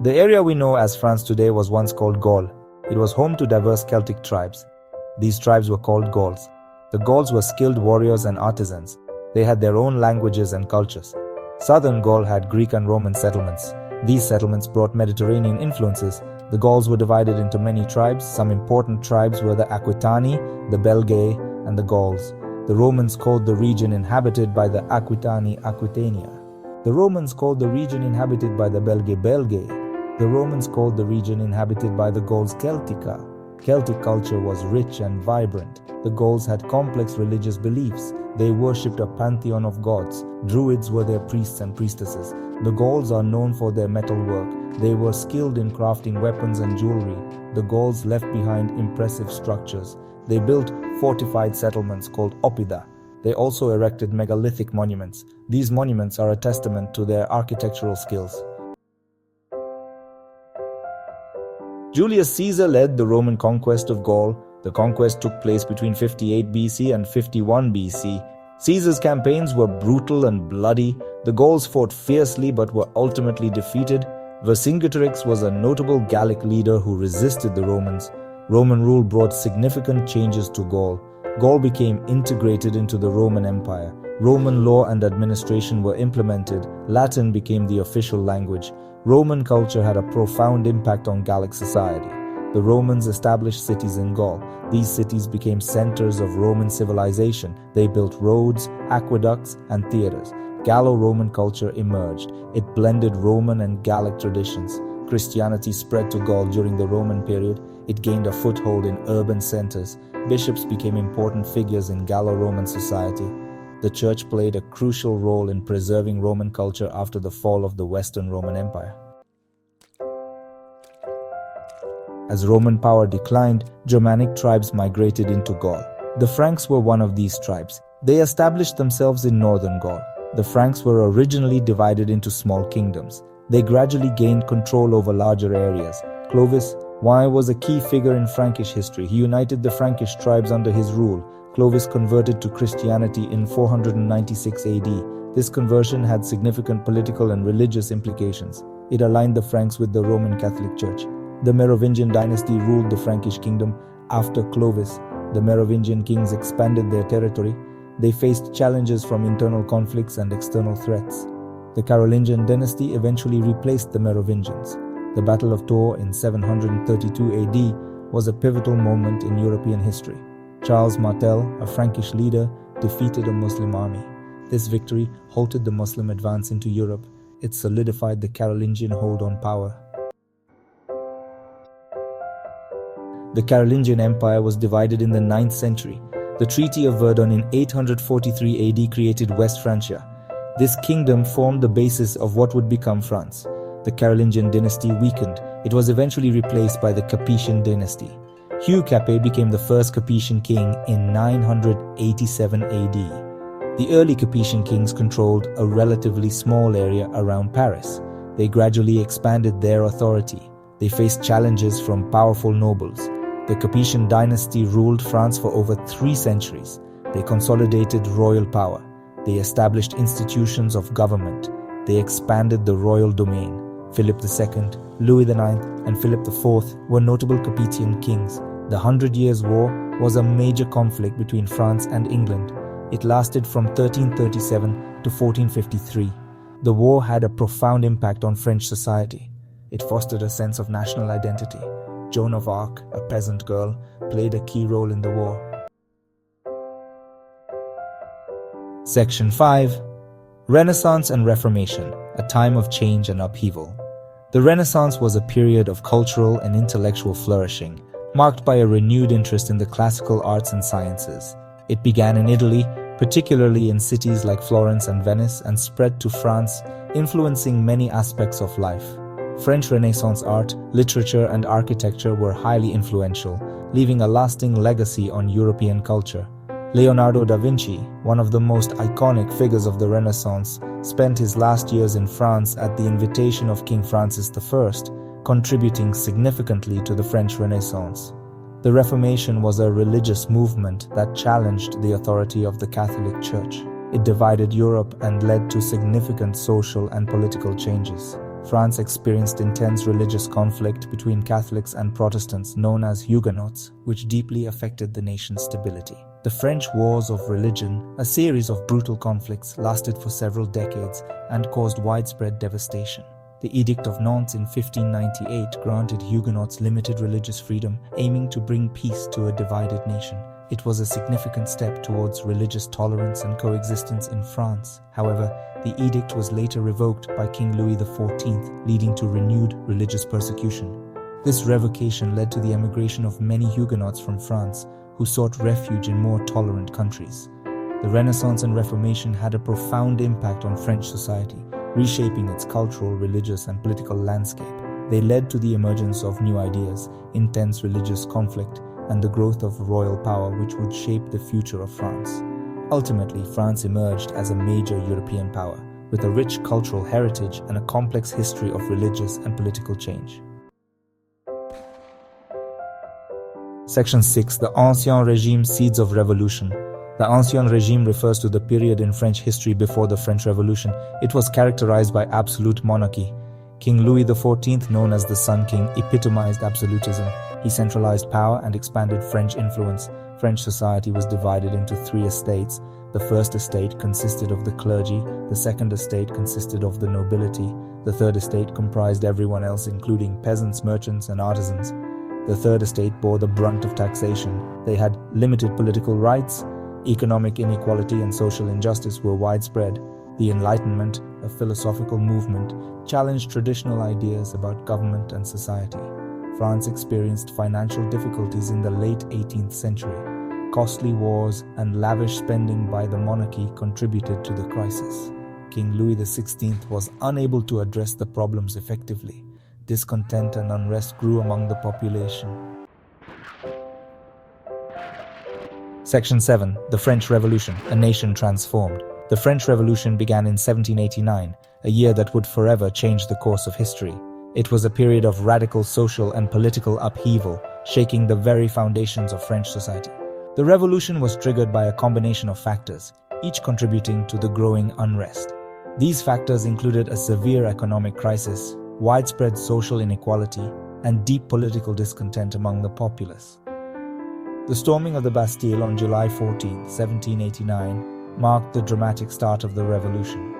The area we know as France today was once called Gaul. It was home to diverse Celtic tribes. These tribes were called Gauls. The Gauls were skilled warriors and artisans. They had their own languages and cultures. Southern Gaul had Greek and Roman settlements. These settlements brought Mediterranean influences. The Gauls were divided into many tribes. Some important tribes were the Aquitani, the Belgi, and the Gauls. The Romans called the region inhabited by the Aquitani Aquitania. The Romans called the region inhabited by the Belgi Belgi. The Romans called the region inhabited by the Gauls Celtica. Celtic culture was rich and vibrant. The Gauls had complex religious beliefs. They worshipped a pantheon of gods. Druids were their priests and priestesses. The Gauls are known for their metalwork. They were skilled in crafting weapons and jewelry. The Gauls left behind impressive structures. They built fortified settlements called oppida. They also erected megalithic monuments. These monuments are a testament to their architectural skills. Julius Caesar led the Roman conquest of Gaul. The conquest took place between 58 BC and 51 BC. Caesar's campaigns were brutal and bloody. The Gauls fought fiercely but were ultimately defeated. Vercingetorix was a notable Gallic leader who resisted the Romans. Roman rule brought significant changes to Gaul. Gaul became integrated into the Roman Empire. Roman law and administration were implemented. Latin became the official language. Roman culture had a profound impact on Gallic society. The Romans established cities in Gaul. These cities became centers of Roman civilization. They built roads, aqueducts, and theaters. Gallo-Roman culture emerged. It blended Roman and Gallic traditions. Christianity spread to Gaul during the Roman period. It gained a foothold in urban centers. Bishops became important figures in Gallo-Roman society. The church played a crucial role in preserving Roman culture after the fall of the Western Roman Empire. As Roman power declined, Germanic tribes migrated into Gaul. The Franks were one of these tribes. They established themselves in northern Gaul. The Franks were originally divided into small kingdoms. They gradually gained control over larger areas. Clovis I was a key figure in Frankish history. He united the Frankish tribes under his rule. Clovis converted to Christianity in 496 AD. This conversion had significant political and religious implications. It aligned the Franks with the Roman Catholic Church. The Merovingian dynasty ruled the Frankish kingdom. After Clovis, the Merovingian kings expanded their territory. They faced challenges from internal conflicts and external threats. The Carolingian dynasty eventually replaced the Merovingians. The Battle of Tours in 732 AD was a pivotal moment in European history. Charles Martel, a Frankish leader, defeated a Muslim army. This victory halted the Muslim advance into Europe. It solidified the Carolingian hold on power. The Carolingian Empire was divided in the 9th century. The Treaty of Verdun in 843 AD created West Francia. This kingdom formed the basis of what would become France. The Carolingian dynasty weakened. It was eventually replaced by the Capetian dynasty. Hugh Capet became the first Capetian king in 987 AD. The early Capetian kings controlled a relatively small area around Paris. They gradually expanded their authority. They faced challenges from powerful nobles. The Capetian dynasty ruled France for over 3 centuries. They consolidated royal power. They established institutions of government. They expanded the royal domain. Philip II, Louis IX, and Philip IV were notable Capetian kings. The 100 Years' War was a major conflict between France and England. It lasted from 1337 to 1453. The war had a profound impact on French society. It fostered a sense of national identity. Joan of Arc, a peasant girl, played a key role in the war. Section 5. Renaissance and Reformation, a time of change and upheaval. The Renaissance was a period of cultural and intellectual flourishing, marked by a renewed interest in the classical arts and sciences. It began in Italy, particularly in cities like Florence and Venice, and spread to France, influencing many aspects of life. French Renaissance art, literature, and architecture were highly influential, leaving a lasting legacy on European culture. Leonardo da Vinci, one of the most iconic figures of the Renaissance, spent his last years in France at the invitation of King Francis I, contributing significantly to the French Renaissance. The Reformation was a religious movement that challenged the authority of the Catholic Church. It divided Europe and led to significant social and political changes. France experienced intense religious conflict between Catholics and Protestants known as Huguenots, which deeply affected the nation's stability. The French Wars of Religion, a series of brutal conflicts, lasted for several decades and caused widespread devastation. The Edict of Nantes in 1598 granted Huguenots limited religious freedom, aiming to bring peace to a divided nation. It was a significant step towards religious tolerance and coexistence in France. However, the edict was later revoked by King Louis XIV, leading to renewed religious persecution. This revocation led to the emigration of many Huguenots from France, who sought refuge in more tolerant countries. The Renaissance and Reformation had a profound impact on French society, reshaping its cultural, religious, and political landscape. They led to the emergence of new ideas, intense religious conflict, and the growth of royal power which would shape the future of France. Ultimately, France emerged as a major European power, with a rich cultural heritage and a complex history of religious and political change. Section 6. The Ancien Régime Seeds of Revolution. The Ancien Régime refers to the period in French history before the French Revolution. It was characterized by absolute monarchy. King Louis XIV, known as the Sun King, epitomized absolutism. He centralized power and expanded French influence. French society was divided into three estates. The first estate consisted of the clergy, the second estate consisted of the nobility, the third estate comprised everyone else including peasants, merchants, and artisans. The third estate bore the brunt of taxation. They had limited political rights. Economic inequality and social injustice were widespread. The Enlightenment, a philosophical movement, challenged traditional ideas about government and society. France experienced financial difficulties in the late 18th century. Costly wars and lavish spending by the monarchy contributed to the crisis. King Louis XVI was unable to address the problems effectively. Discontent and unrest grew among the population. Section 7. The French Revolution, a nation transformed. The French Revolution began in 1789, a year that would forever change the course of history. It was a period of radical social and political upheaval, shaking the very foundations of French society. The revolution was triggered by a combination of factors, each contributing to the growing unrest. These factors included a severe economic crisis, widespread social inequality, and deep political discontent among the populace. The storming of the Bastille on July 14, 1789, marked the dramatic start of the revolution.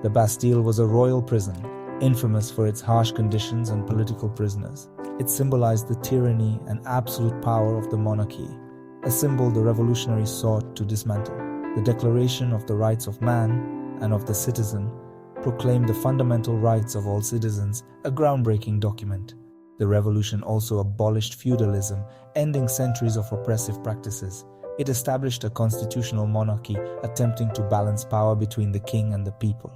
The Bastille was a royal prison, infamous for its harsh conditions and political prisoners. It symbolized the tyranny and absolute power of the monarchy, a symbol the revolutionaries sought to dismantle. The Declaration of the Rights of Man and of the Citizen proclaimed the fundamental rights of all citizens, a groundbreaking document. The revolution also abolished feudalism, ending centuries of oppressive practices. It established a constitutional monarchy, attempting to balance power between the king and the people.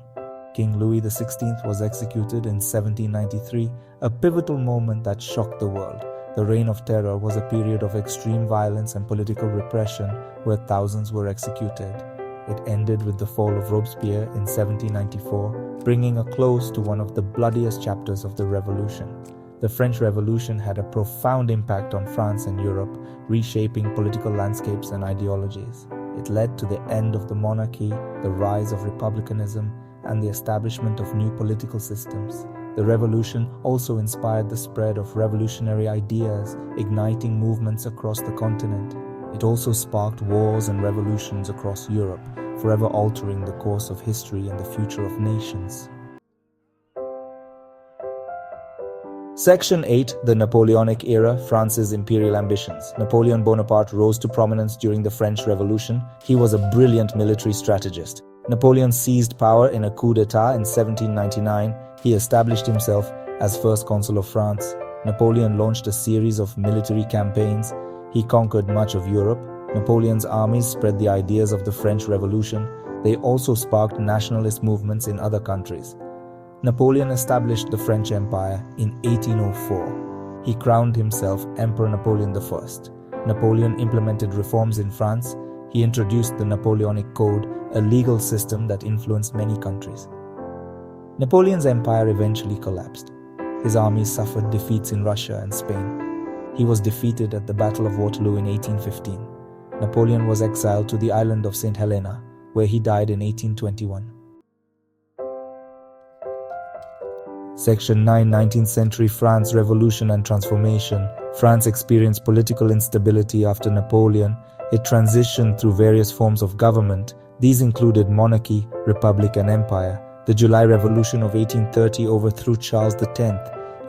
King Louis XVI was executed in 1793, a pivotal moment that shocked the world. The Reign of Terror was a period of extreme violence and political repression where thousands were executed. It ended with the fall of Robespierre in 1794, bringing a close to one of the bloodiest chapters of the revolution. The French Revolution had a profound impact on France and Europe, reshaping political landscapes and ideologies. It led to the end of the monarchy, the rise of republicanism, and the establishment of new political systems. The revolution also inspired the spread of revolutionary ideas, igniting movements across the continent. It also sparked wars and revolutions across Europe, forever altering the course of history and the future of nations. Section 8. The Napoleonic Era, France's Imperial Ambitions. Napoleon Bonaparte rose to prominence during the French Revolution. He was a brilliant military strategist. Napoleon seized power in a coup d'etat in 1799. He established himself as first consul of France. Napoleon launched a series of military campaigns. He conquered much of Europe. Napoleon's armies spread the ideas of the French Revolution. They also sparked nationalist movements in other countries. Napoleon established the French Empire in 1804. He crowned himself Emperor Napoleon I. Napoleon implemented reforms in France. He introduced the Napoleonic Code, a legal system that influenced many countries. Napoleon's empire eventually collapsed. His armies suffered defeats in Russia and Spain. He was defeated at the Battle of Waterloo in 1815. Napoleon was exiled to the island of St. Helena, where he died in 1821. Section 9, 19th century France, Revolution and Transformation. France experienced political instability after Napoleon. It transitioned through various forms of government. These included monarchy, republic, and empire. The July Revolution of 1830 overthrew Charles X.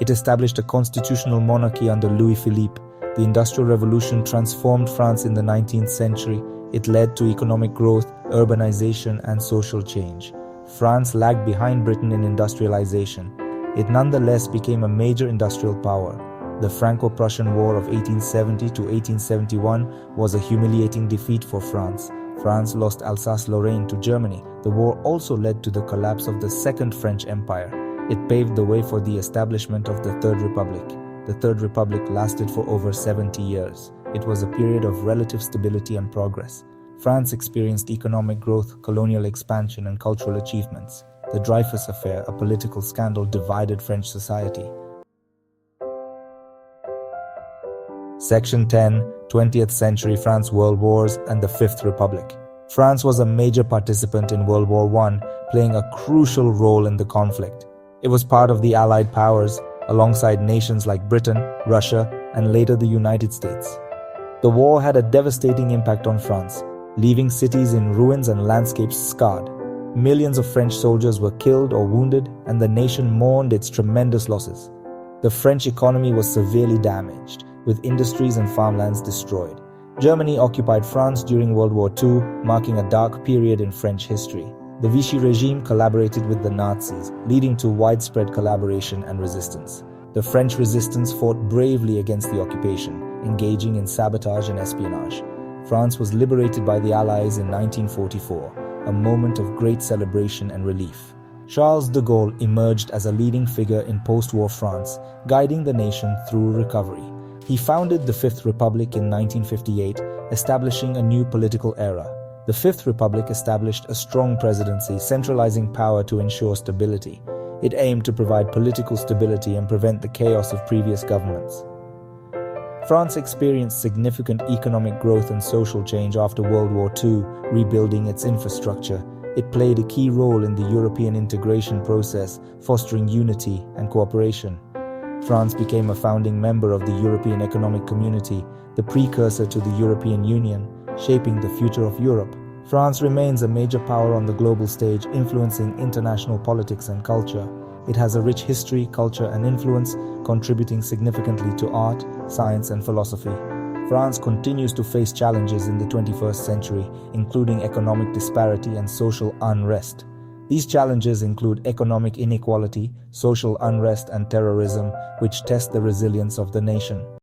It established a constitutional monarchy under Louis Philippe. The Industrial Revolution transformed France in the 19th century. It led to economic growth, urbanization, and social change. France lagged behind Britain in industrialization. It nonetheless became a major industrial power. The Franco-Prussian War of 1870 to 1871 was a humiliating defeat for France. France lost Alsace-Lorraine to Germany. The war also led to the collapse of the Second French Empire. It paved the way for the establishment of the Third Republic. The Third Republic lasted for over 70 years. It was a period of relative stability and progress. France experienced economic growth, colonial expansion, and cultural achievements. The Dreyfus Affair, a political scandal, divided French society. Section 10, 20th century France, World Wars, and the Fifth Republic. France was a major participant in World War I, playing a crucial role in the conflict. It was part of the Allied powers, alongside nations like Britain, Russia, and later the United States. The war had a devastating impact on France, leaving cities in ruins and landscapes scarred. Millions of French soldiers were killed or wounded, and the nation mourned its tremendous losses. The French economy was severely damaged, with industries and farmlands destroyed. Germany occupied France during World War II, marking a dark period in French history. The Vichy regime collaborated with the Nazis, leading to widespread collaboration and resistance. The French resistance fought bravely against the occupation, engaging in sabotage and espionage. France was liberated by the Allies in 1944, a moment of great celebration and relief. Charles de Gaulle emerged as a leading figure in post-war France, guiding the nation through recovery. He founded the Fifth Republic in 1958, establishing a new political era. The Fifth Republic established a strong presidency, centralizing power to ensure stability. It aimed to provide political stability and prevent the chaos of previous governments. France experienced significant economic growth and social change after World War II, rebuilding its infrastructure. It played a key role in the European integration process, fostering unity and cooperation. France became a founding member of the European Economic Community, the precursor to the European Union, shaping the future of Europe. France remains a major power on the global stage, influencing international politics and culture. It has a rich history, culture, and influence, contributing significantly to art, science, and philosophy. France continues to face challenges in the 21st century, including economic disparity and social unrest. These challenges include economic inequality, social unrest, and terrorism, which test the resilience of the nation.